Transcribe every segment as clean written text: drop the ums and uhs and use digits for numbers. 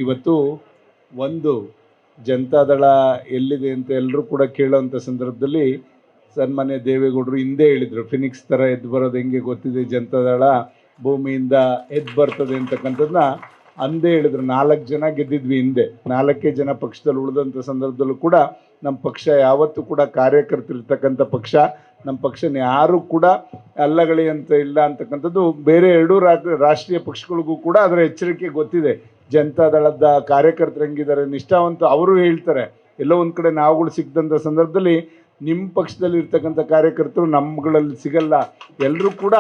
ಇವತ್ತು ಒಂದು ಜನತಾದಳ ಎಲ್ಲಿದೆ ಅಂತ ಎಲ್ಲರೂ ಕೂಡ ಕೇಳೋವಂಥ ಸಂದರ್ಭದಲ್ಲಿ ಸನ್ಮಾನ್ಯ ದೇವೇಗೌಡರು ಹಿಂದೆ ಹೇಳಿದರು, ಫಿನಿಕ್ಸ್ ಥರ ಎದ್ದು ಬರೋದು ಹೆಂಗೆ ಗೊತ್ತಿದೆ, ಜನತಾದಳ ಭೂಮಿಯಿಂದ ಎದ್ದು ಬರ್ತದೆ ಅಂತಕ್ಕಂಥದ್ದನ್ನ ಅಂದೇ ಹೇಳಿದ್ರು. 4 ಜನ ಗೆದ್ದಿದ್ವಿ ಹಿಂದೆ, 4 ಜನ ಪಕ್ಷದಲ್ಲಿ ಉಳಿದಂಥ ಸಂದರ್ಭದಲ್ಲೂ ಕೂಡ ನಮ್ಮ ಪಕ್ಷ ಯಾವತ್ತೂ ಕೂಡ ಕಾರ್ಯಕರ್ತರಿರ್ತಕ್ಕಂಥ ಪಕ್ಷ. ನಮ್ಮ ಪಕ್ಷನ ಯಾರೂ ಕೂಡ ಅಲ್ಲಗಳಿ ಅಂತ ಇಲ್ಲ ಅಂತಕ್ಕಂಥದ್ದು ಬೇರೆ 2 ರಾಷ್ಟ್ರೀಯ ಪಕ್ಷಗಳಿಗೂ ಕೂಡ ಅದರ ಎಚ್ಚರಿಕೆ ಗೊತ್ತಿದೆ. ಜನತಾದಳದ ಕಾರ್ಯಕರ್ತರು ಹೆಂಗಿದ್ದಾರೆ, ನಿಷ್ಠಾವಂತ ಅವರು ಹೇಳ್ತಾರೆ. ಎಲ್ಲೋ ಒಂದು ಕಡೆ ನಾವುಗಳು ಸಿಕ್ಕಿದಂಥ ಸಂದರ್ಭದಲ್ಲಿ ನಿಮ್ಮ ಪಕ್ಷದಲ್ಲಿ ಇರ್ತಕ್ಕಂಥ ಕಾರ್ಯಕರ್ತರು ನಮ್ಮಗಳಲ್ಲಿ ಸಿಗಲ್ಲ. ಎಲ್ಲರೂ ಕೂಡ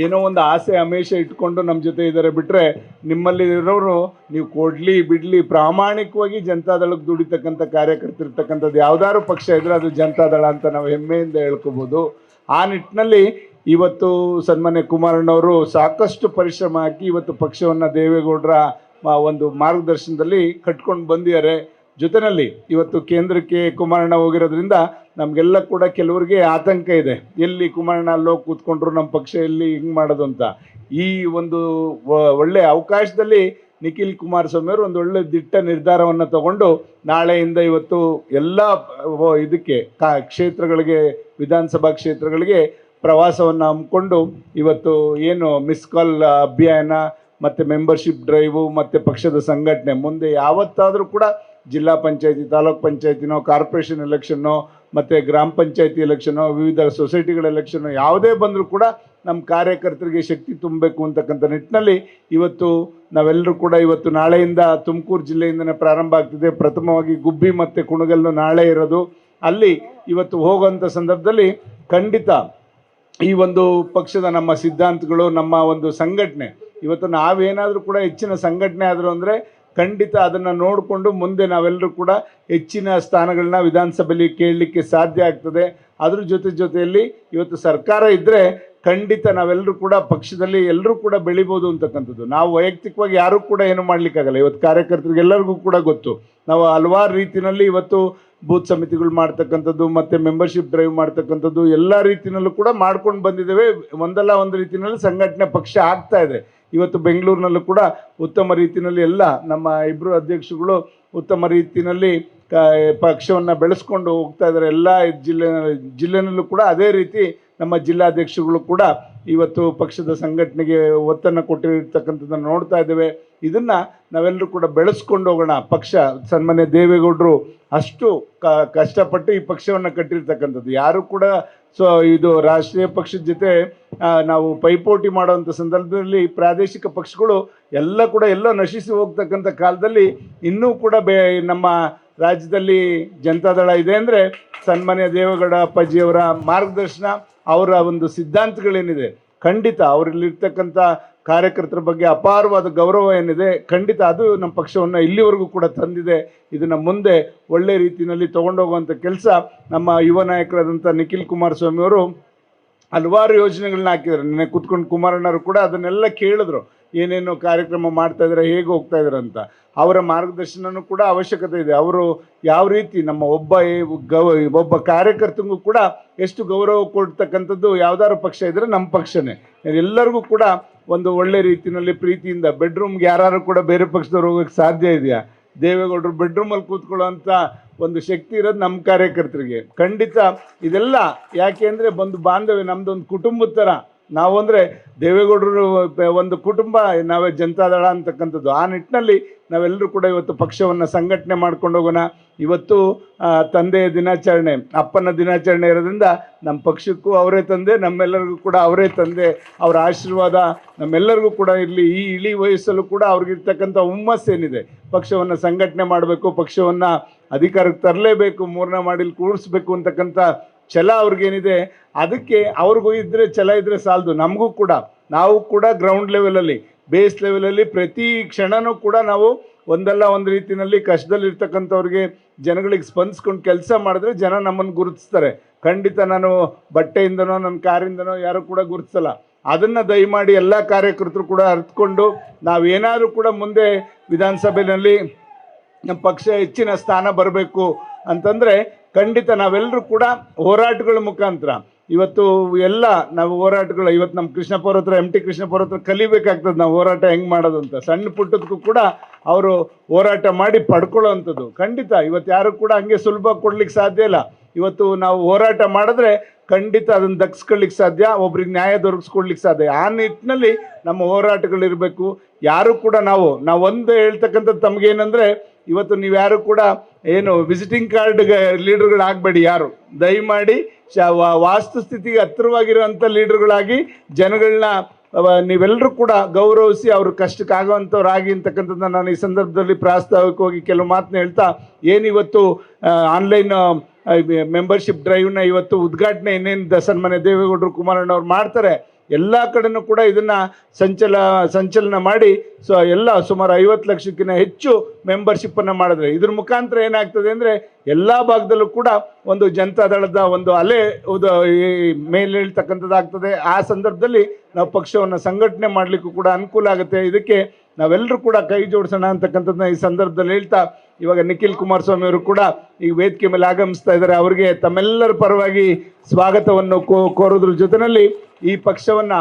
ಏನೋ ಒಂದು ಆಸೆ ಹಮೇಶ ಇಟ್ಕೊಂಡು ನಮ್ಮ ಜೊತೆ ಇದ್ದಾರೆ ಬಿಟ್ಟರೆ, ನಿಮ್ಮಲ್ಲಿ ಇರೋರು ನೀವು ಕೊಡಲಿ ಬಿಡಲಿ ಪ್ರಾಮಾಣಿಕವಾಗಿ ಜನತಾದಳಕ್ಕೆ ದುಡಿತಕ್ಕಂಥ ಕಾರ್ಯಕರ್ತರಿರ್ತಕ್ಕಂಥದ್ದು ಯಾವ್ದಾದ್ರು ಪಕ್ಷ ಇದ್ದರೆ ಅದು ಜನತಾದಳ ಅಂತ ನಾವು ಹೆಮ್ಮೆಯಿಂದ ಹೇಳ್ಕೊಬೋದು. ಆ ನಿಟ್ಟಿನಲ್ಲಿ ಇವತ್ತು ಸನ್ಮಾನ್ಯ ಕುಮಾರಣ್ಣವರು ಸಾಕಷ್ಟು ಪರಿಶ್ರಮ ಹಾಕಿ ಇವತ್ತು ಪಕ್ಷವನ್ನು ದೇವೇಗೌಡರ ಒಂದು ಮಾರ್ಗದರ್ಶನದಲ್ಲಿ ಕಟ್ಕೊಂಡು ಬಂದಿದ್ದಾರೆ. ಜೊತೆಯಲ್ಲಿ ಇವತ್ತು ಕೇಂದ್ರಕ್ಕೆ ಕುಮಾರಣ್ಣ ಹೋಗಿರೋದ್ರಿಂದ ನಮಗೆಲ್ಲ ಕೂಡ ಕೆಲವರಿಗೆ ಆತಂಕ ಇದೆ, ಎಲ್ಲಿ ಕುಮಾರಣ್ಣ ಅಲ್ಲೋಗಿ ಕೂತ್ಕೊಂಡ್ರು ನಮ್ಮ ಪಕ್ಷ ಎಲ್ಲಿ ಹಿಂಗೆ ಮಾಡೋದು ಅಂತ. ಈ ಒಂದು ಒಳ್ಳೆಯ ಅವಕಾಶದಲ್ಲಿ ನಿಖಿಲ್ ಕುಮಾರಸ್ವಾಮಿ ಅವರು ಒಂದು ಒಳ್ಳೆ ದಿಟ್ಟ ನಿರ್ಧಾರವನ್ನು ತಗೊಂಡು ನಾಳೆಯಿಂದ ಇವತ್ತು ಎಲ್ಲ ಇದಕ್ಕೆ ಕ್ಷೇತ್ರಗಳಿಗೆ, ವಿಧಾನಸಭಾ ಕ್ಷೇತ್ರಗಳಿಗೆ ಪ್ರವಾಸವನ್ನು ಹಮ್ಮಿಕೊಂಡು ಇವತ್ತು ಏನು ಮಿಸ್ ಕಾಲ್ ಅಭಿಯಾನ ಮತ್ತು ಮೆಂಬರ್ಶಿಪ್ ಡ್ರೈವು ಮತ್ತು ಪಕ್ಷದ ಸಂಘಟನೆ ಮುಂದೆ ಯಾವತ್ತಾದರೂ ಕೂಡ ಜಿಲ್ಲಾ ಪಂಚಾಯತಿ, ತಾಲೂಕ್ ಪಂಚಾಯತಿನೋ, ಕಾರ್ಪೊರೇಷನ್ ಎಲೆಕ್ಷನ್ನೋ, ಮತ್ತು ಗ್ರಾಮ ಪಂಚಾಯತಿ ಎಲೆಕ್ಷನೋ, ವಿವಿಧ ಸೊಸೈಟಿಗಳ ಎಲೆಕ್ಷನ್ನು ಯಾವುದೇ ಬಂದರೂ ಕೂಡ ನಮ್ಮ ಕಾರ್ಯಕರ್ತರಿಗೆ ಶಕ್ತಿ ತುಂಬಬೇಕು ಅಂತಕ್ಕಂಥ ನಿಟ್ಟಿನಲ್ಲಿ ಇವತ್ತು ನಾವೆಲ್ಲರೂ ಕೂಡ ಇವತ್ತು ನಾಳೆಯಿಂದ ತುಮಕೂರು ಜಿಲ್ಲೆಯಿಂದನೇ ಪ್ರಾರಂಭ ಆಗ್ತಿದೆ. ಪ್ರಥಮವಾಗಿ ಗುಬ್ಬಿ ಮತ್ತು ಕುಣಗಲ್ಲು ನಾಳೆ ಇರೋದು. ಅಲ್ಲಿ ಇವತ್ತು ಹೋಗುವಂಥ ಸಂದರ್ಭದಲ್ಲಿ ಖಂಡಿತ ಈ ಒಂದು ಪಕ್ಷದ ನಮ್ಮ ಸಿದ್ಧಾಂತಗಳು, ನಮ್ಮ ಒಂದು ಸಂಘಟನೆ, ಇವತ್ತು ನಾವೇನಾದರೂ ಕೂಡ ಹೆಚ್ಚಿನ ಸಂಘಟನೆ ಆದರೂ ಅಂದರೆ ಖಂಡಿತ ಅದನ್ನು ನೋಡಿಕೊಂಡು ಮುಂದೆ ನಾವೆಲ್ಲರೂ ಕೂಡ ಹೆಚ್ಚಿನ ಸ್ಥಾನಗಳನ್ನ ವಿಧಾನಸಭೆಯಲ್ಲಿ ಕೇಳಲಿಕ್ಕೆ ಸಾಧ್ಯ ಆಗ್ತದೆ. ಅದ್ರ ಜೊತೆಯಲ್ಲಿ ಇವತ್ತು ಸರ್ಕಾರ ಇದ್ದರೆ ಖಂಡಿತ ನಾವೆಲ್ಲರೂ ಕೂಡ ಪಕ್ಷದಲ್ಲಿ ಎಲ್ಲರೂ ಕೂಡ ಬೆಳಿಬೋದು ಅಂತಕ್ಕಂಥದ್ದು. ನಾವು ವೈಯಕ್ತಿಕವಾಗಿ ಯಾರೂ ಕೂಡ ಏನು ಮಾಡಲಿಕ್ಕಾಗಲ್ಲ. ಇವತ್ತು ಕಾರ್ಯಕರ್ತರಿಗೆ ಎಲ್ಲರಿಗೂ ಕೂಡ ಗೊತ್ತು, ನಾವು ಹಲವಾರು ರೀತಿಯಲ್ಲಿ ಇವತ್ತು ಬೂತ್ ಸಮಿತಿಗಳು ಮಾಡ್ತಕ್ಕಂಥದ್ದು ಮತ್ತು ಮೆಂಬರ್ಶಿಪ್ ಡ್ರೈವ್ ಮಾಡ್ತಕ್ಕಂಥದ್ದು ಎಲ್ಲ ರೀತಿಯಲ್ಲೂ ಕೂಡ ಮಾಡ್ಕೊಂಡು ಬಂದಿದ್ದೇವೆ. ಒಂದಲ್ಲ ಒಂದು ರೀತಿಯಲ್ಲಿ ಸಂಘಟನೆ ಪಕ್ಷ ಆಗ್ತಾ ಇದೆ. ಇವತ್ತು ಬೆಂಗಳೂರಿನಲ್ಲೂ ಕೂಡ ಉತ್ತಮ ರೀತಿಯಲ್ಲಿ ಎಲ್ಲ ನಮ್ಮ ಇಬ್ಬರು ಅಧ್ಯಕ್ಷರುಗಳು ಉತ್ತಮ ರೀತಿಯಲ್ಲಿ ಪಕ್ಷವನ್ನು ಬೆಳೆಸ್ಕೊಂಡು ಹೋಗ್ತಾ ಇದ್ದಾರೆ. ಎಲ್ಲ ಜಿಲ್ಲೆನಲ್ಲೂ ಕೂಡ ಅದೇ ರೀತಿ ನಮ್ಮ ಜಿಲ್ಲಾಧ್ಯಕ್ಷರುಗಳು ಕೂಡ ಇವತ್ತು ಪಕ್ಷದ ಸಂಘಟನೆಗೆ ಒತ್ತನ್ನು ಕೊಟ್ಟಿರ್ತಕ್ಕಂಥದ್ದನ್ನು ನೋಡ್ತಾ ಇದ್ದೇವೆ. ಇದನ್ನು ನಾವೆಲ್ಲರೂ ಕೂಡ ಬೆಳೆಸ್ಕೊಂಡು ಹೋಗೋಣ. ಪಕ್ಷ ಸನ್ಮಾನ್ಯ ದೇವೇಗೌಡರು ಅಷ್ಟು ಕಷ್ಟಪಟ್ಟು ಈ ಪಕ್ಷವನ್ನು ಕಟ್ಟಿರ್ತಕ್ಕಂಥದ್ದು. ಯಾರು ಕೂಡ ಇದು ರಾಷ್ಟ್ರೀಯ ಪಕ್ಷದ ಜೊತೆ ನಾವು ಪೈಪೋಟಿ ಮಾಡುವಂಥ ಸಂದರ್ಭದಲ್ಲಿ ಪ್ರಾದೇಶಿಕ ಪಕ್ಷಗಳು ಎಲ್ಲ ಕೂಡ ಎಲ್ಲೋ ನಶಿಸಿ ಹೋಗ್ತಕ್ಕಂಥ ಕಾಲದಲ್ಲಿ ಇನ್ನೂ ಕೂಡ ನಮ್ಮ ರಾಜ್ಯದಲ್ಲಿ ಜನತಾದಳ ಇದೆ ಅಂದರೆ ಸನ್ಮಾನ್ಯ ದೇವೇಗೌಡ ಅಪ್ಪಾಜಿಯವರ ಮಾರ್ಗದರ್ಶನ, ಅವರ ಒಂದು ಸಿದ್ಧಾಂತಗಳೇನಿದೆ, ಖಂಡಿತ ಅವರಲ್ಲಿರ್ತಕ್ಕಂಥ ಕಾರ್ಯಕರ್ತರ ಬಗ್ಗೆ ಅಪಾರವಾದ ಗೌರವ ಏನಿದೆ, ಖಂಡಿತ ಅದು ನಮ್ಮ ಪಕ್ಷವನ್ನು ಇಲ್ಲಿವರೆಗೂ ಕೂಡ ತಂದಿದೆ. ಇದನ್ನು ಮುಂದೆ ಒಳ್ಳೆ ರೀತಿಯಲ್ಲಿ ತೊಗೊಂಡೋಗುವಂಥ ಕೆಲಸ ನಮ್ಮ ಯುವ ನಾಯಕರಾದಂಥ ನಿಖಿಲ್ ಕುಮಾರಸ್ವಾಮಿ ಅವರು ಹಲವಾರು ಯೋಜನೆಗಳನ್ನ ಹಾಕಿದ್ದಾರೆ. ನಿನ್ನೆ ಕೂತ್ಕೊಂಡು ಕುಮಾರಣ್ಣವರು ಕೂಡ ಅದನ್ನೆಲ್ಲ ಕೇಳಿದ್ರು, ಏನೇನು ಕಾರ್ಯಕ್ರಮ ಮಾಡ್ತಾಯಿದ್ದಾರೆ, ಹೇಗೆ ಹೋಗ್ತಾ ಇದ್ದಾರೆ ಅಂತ. ಅವರ ಮಾರ್ಗದರ್ಶನನೂ ಕೂಡ ಅವಶ್ಯಕತೆ ಇದೆ. ಅವರು ಯಾವ ರೀತಿ ನಮ್ಮ ಒಬ್ಬ ಕಾರ್ಯಕರ್ತಂಗೂ ಕೂಡ ಎಷ್ಟು ಗೌರವ ಕೊಡ್ತಕ್ಕಂಥದ್ದು ಯಾವ್ದಾದ್ರು ಪಕ್ಷ ಇದ್ದರೆ ನಮ್ಮ ಪಕ್ಷನೇ. ಎಲ್ಲರಿಗೂ ಕೂಡ ಒಂದು ಒಳ್ಳೆ ರೀತಿಯಲ್ಲಿ ಪ್ರೀತಿಯಿಂದ ಬೆಡ್ರೂಮ್ಗೆ ಯಾರು ಕೂಡ ಬೇರೆ ಪಕ್ಷದವ್ರು ಹೋಗೋಕ್ಕೆ ಸಾಧ್ಯ ಇದೆಯಾ? ದೇವೇಗೌಡರು ಬೆಡ್ರೂಮಲ್ಲಿ ಕೂತ್ಕೊಳ್ಳೋಂಥ ಒಂದು ಶಕ್ತಿ ಇರೋದು ನಮ್ಮ ಕಾರ್ಯಕರ್ತರಿಗೆ. ಖಂಡಿತ ಇದೆಲ್ಲ ಯಾಕೆ ಅಂದರೆ ಒಂದು ಬಾಂಧವ್ಯ, ನಮ್ಮದೊಂದು ಕುಟುಂಬದ ಥರ ನಾವು. ಅಂದರೆ ದೇವೇಗೌಡರು ಒಂದು ಕುಟುಂಬ, ನಾವೇ ಜನತಾದಳ ಅಂತಕ್ಕಂಥದ್ದು. ಆ ನಿಟ್ಟಿನಲ್ಲಿ ನಾವೆಲ್ಲರೂ ಕೂಡ ಇವತ್ತು ಪಕ್ಷವನ್ನು ಸಂಘಟನೆ ಮಾಡ್ಕೊಂಡು ಹೋಗೋಣ. ಇವತ್ತು ತಂದೆಯ ದಿನಾಚರಣೆ, ಅಪ್ಪನ ದಿನಾಚರಣೆ ಇರೋದ್ರಿಂದ ನಮ್ಮ ಪಕ್ಷಕ್ಕೂ ಅವರೇ ತಂದೆ, ನಮ್ಮೆಲ್ಲರಿಗೂ ಕೂಡ ಅವರೇ ತಂದೆ. ಅವರ ಆಶೀರ್ವಾದ ನಮ್ಮೆಲ್ಲರಿಗೂ ಕೂಡ ಇರಲಿ. ಈ ಇಳಿ ವಯಸ್ಸಲ್ಲೂ ಕೂಡ ಅವ್ರಿಗಿರ್ತಕ್ಕಂಥ ಹುಮ್ಮಸ್ಸೇನಿದೆ, ಪಕ್ಷವನ್ನು ಸಂಘಟನೆ ಮಾಡಬೇಕು, ಪಕ್ಷವನ್ನು ಅಧಿಕಾರಕ್ಕೆ ತರಲೇಬೇಕು, ಮೂರನೇ ಮಾಡಿಲಿ ಕೂಡಿಸ್ಬೇಕು ಅಂತಕ್ಕಂಥ ಛಲ ಅವ್ರಿಗೇನಿದೆ, ಅದಕ್ಕೆ ಅವ್ರಿಗೂ ಇದ್ದರೆ ಛಲ ಇದ್ದರೆ ಸಾಲದು. ನಮಗೂ ಕೂಡ, ನಾವು ಕೂಡ ಗ್ರೌಂಡ್ ಲೆವೆಲಲ್ಲಿ, ಬೇಸ್ ಲೆವೆಲಲ್ಲಿ ಪ್ರತಿ ಕ್ಷಣವೂ ಕೂಡ ನಾವು ಒಂದಲ್ಲ ಒಂದು ರೀತಿಯಲ್ಲಿ ಕಷ್ಟದಲ್ಲಿರ್ತಕ್ಕಂಥವ್ರಿಗೆ ಜನಗಳಿಗೆ ಸ್ಪಂದಿಸ್ಕೊಂಡು ಕೆಲಸ ಮಾಡಿದ್ರೆ ಜನ ನಮ್ಮನ್ನು ಗುರುತಿಸ್ತಾರೆ. ಖಂಡಿತ ನಾನು ಬಟ್ಟೆಯಿಂದನೋ ನನ್ನ ಕಾರಿಂದನೋ ಯಾರು ಕೂಡ ಗುರುತಿಸಲ್ಲ. ಅದನ್ನು ದಯಮಾಡಿ ಎಲ್ಲ ಕಾರ್ಯಕರ್ತರು ಕೂಡ ಅರ್ಥಕೊಂಡು ನಾವೇನಾದರೂ ಕೂಡ ಮುಂದೆ ವಿಧಾನಸಭೆಯಲ್ಲಿ ನಮ್ಮ ಪಕ್ಷ ಹೆಚ್ಚಿನ ಸ್ಥಾನ ಬರಬೇಕು ಅಂತಂದರೆ ಖಂಡಿತ ನಾವೆಲ್ಲರೂ ಕೂಡ ಹೋರಾಟಗಳ ಮುಖಾಂತರ ಇವತ್ತು ಎಲ್ಲ ನಾವು ಹೋರಾಟಗಳು, ಇವತ್ತು ನಮ್ಮ ಕೃಷ್ಣಪ್ಪ ಅವ್ರ ಹತ್ರ, MT ಕೃಷ್ಣಪ್ಪ ಅವ್ರ ಹತ್ರ ಕಲಿಬೇಕಾಗ್ತದೆ ನಾವು ಹೋರಾಟ ಹೆಂಗೆ ಮಾಡೋದು ಅಂತ. ಸಣ್ಣ ಪುಟ್ಟದಕ್ಕೂ ಕೂಡ ಅವರು ಹೋರಾಟ ಮಾಡಿ ಪಡ್ಕೊಳ್ಳೋವಂಥದ್ದು. ಖಂಡಿತ ಇವತ್ತು ಯಾರು ಕೂಡ ಹಂಗೆ ಸುಲಭ ಕೊಡ್ಲಿಕ್ಕೆ ಸಾಧ್ಯ ಇಲ್ಲ. ಇವತ್ತು ನಾವು ಹೋರಾಟ ಮಾಡಿದ್ರೆ ಖಂಡಿತ ಅದನ್ನು ದಕ್ಸ್ಕೊಳ್ಳಿಕ್ಕೆ ಸಾಧ್ಯ, ಒಬ್ರಿಗೆ ನ್ಯಾಯ ದೊರಕಿಸ್ಕೊಡ್ಲಿಕ್ಕೆ ಸಾಧ್ಯ. ಆ ನಿಟ್ಟಿನಲ್ಲಿ ನಮ್ಮ ಹೋರಾಟಗಳಿರಬೇಕು. ಯಾರು ಕೂಡ ನಾವು ಒಂದು ಹೇಳ್ತಕ್ಕಂಥದ್ದು ತಮಗೇನೆಂದರೆ, ಇವತ್ತು ನೀವು ಯಾರು ಕೂಡ ಏನು ವಿಸಿಟಿಂಗ್ ಕಾರ್ಡ್ ಲೀಡರ್ಗಳಾಗಬೇಡಿ. ಯಾರು ದಯಮಾಡಿ ವಾಸ್ತುಸ್ಥಿತಿಗೆ ಹತ್ತಿರವಾಗಿರುವಂಥ ಲೀಡರ್ಗಳಾಗಿ ಜನಗಳನ್ನ ನೀವೆಲ್ಲರೂ ಕೂಡ ಗೌರವಿಸಿ ಅವ್ರ ಕಷ್ಟಕ್ಕಾಗುವಂಥವ್ರಾಗಿ ಅಂತಕ್ಕಂಥದ್ದನ್ನ ನಾನು ಈ ಸಂದರ್ಭದಲ್ಲಿ ಪ್ರಾಸ್ತಾವಿಕವಾಗಿ ಕೆಲವು ಮಾತನ್ನ ಹೇಳ್ತಾ, ಏನಿವತ್ತು ಆನ್ಲೈನ್ ಮೆಂಬರ್ಶಿಪ್ ಡ್ರೈವ್ನ ಇವತ್ತು ಉದ್ಘಾಟನೆ ಇನ್ನೇನು ಸನ್ಮಾನ್ಯ ದೇವೇಗೌಡರು ಕುಮಾರಣ್ಣವ್ರು ಮಾಡ್ತಾರೆ, ಎಲ್ಲ ಕಡೆನೂ ಕೂಡ ಇದನ್ನು ಸಂಚಲನ ಮಾಡಿ ಎಲ್ಲ ಸುಮಾರು 50 ಲಕ್ಷಕ್ಕಿಂತ ಹೆಚ್ಚು ಮೆಂಬರ್ಶಿಪ್ಪನ್ನು ಮಾಡಿದ್ರೆ ಇದ್ರ ಮುಖಾಂತರ ಏನಾಗ್ತದೆ ಅಂದರೆ ಎಲ್ಲ ಭಾಗದಲ್ಲೂ ಕೂಡ ಒಂದು ಜನತಾದಳದ ಒಂದು ಅಲೆ ಮೇಲೇಳ್ತಕ್ಕಂಥದ್ದಾಗ್ತದೆ. ಆ ಸಂದರ್ಭದಲ್ಲಿ ನಾವು ಪಕ್ಷವನ್ನು ಸಂಘಟನೆ ಮಾಡಲಿಕ್ಕೂ ಕೂಡ ಅನುಕೂಲ ಆಗುತ್ತೆ. ಇದಕ್ಕೆ ನಾವೆಲ್ಲರೂ ಕೂಡ ಕೈ ಜೋಡಿಸೋಣ ಅಂತಕ್ಕಂಥದ್ದನ್ನ ಈ ಸಂದರ್ಭದಲ್ಲಿ ಹೇಳ್ತಾ, ಇವಾಗ ನಿಖಿಲ್ ಕುಮಾರಸ್ವಾಮಿ ಅವರು ಕೂಡ ಈ ವೇದಿಕೆ ಮೇಲೆ ಆಗಮಿಸ್ತಾ ಇದ್ದಾರೆ. ಅವರಿಗೆ ತಮ್ಮೆಲ್ಲರ ಪರವಾಗಿ ಸ್ವಾಗತವನ್ನು ಕೋರೋದ್ರ ಜೊತೆಯಲ್ಲಿ ಈ ಪಕ್ಷವನ್ನು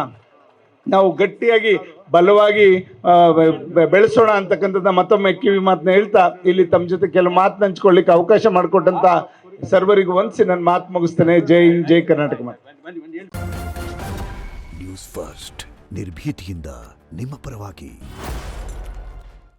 ನಾವು ಗಟ್ಟಿಯಾಗಿ ಬಲವಾಗಿ ಬೆಳೆಸೋಣ ಅಂತಕ್ಕಂಥದ್ದನ್ನ ಮತ್ತೊಮ್ಮೆ ಕಿವಿ ಮಾತನ್ನ ಹೇಳ್ತಾ, ಇಲ್ಲಿ ತಮ್ಮ ಜೊತೆ ಕೆಲವು ಮಾತನ್ನ ಹಂಚ್ಕೊಳ್ಳಿಕ್ಕೆ ಅವಕಾಶ ಮಾಡಿಕೊಟ್ಟಂತ ಸರ್ವರಿಗೂ ವಂದಿಸಿ ನನ್ನ ಮಾತು ಮುಗಿಸ್ತೇನೆ. ಜೈ ಹಿಂದ್, ಜೈ ಕರ್ನಾಟಕ. ನ್ಯೂಸ್ ಫಸ್ಟ್ ನಿರ್ಭೀತಿಯಿಂದ ನಿಮ್ಮ ಪರವಾಗಿ.